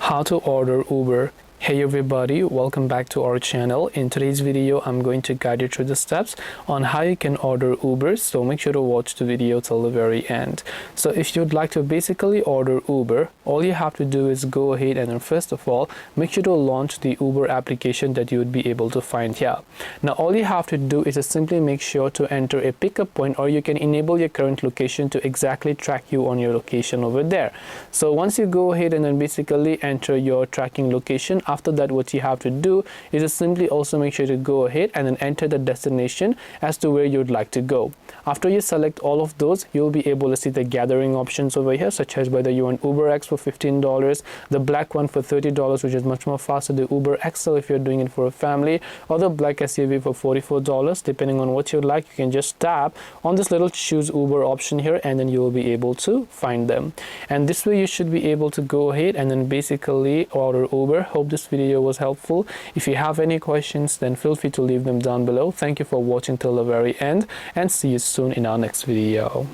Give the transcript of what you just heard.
How to order Uber. Hey everybody, welcome back to our channel. In today's video, I'm going to guide you through the steps on how you can order Uber, so make sure to watch the video till the very end. So if you'd like to basically order Uber, all you have to do is go ahead and then first of all, make sure to launch the Uber application that you would be able to find here. Now all you have to do is to simply make sure to enter a pickup point, or you can enable your current location to exactly track you on your location over there. So once you go ahead and then basically enter your tracking location, after that what you have to do is to simply also make sure to go ahead and then enter the destination as to where you'd like to go. After you select all of those, you'll be able to see the gathering options over here, such as whether you want UberX for $15, the black one for $30, which is much more faster, the Uber XL if you're doing it for a family, or the black SUV for $44. Depending on what you like, you can just tap on this little choose Uber option here, and then you will be able to find them. And this way you should be able to go ahead and then basically order Uber. Hope this video was helpful. If you have any questions, then feel free to leave them down below. Thank you for watching till the very end, and see you soon in our next video.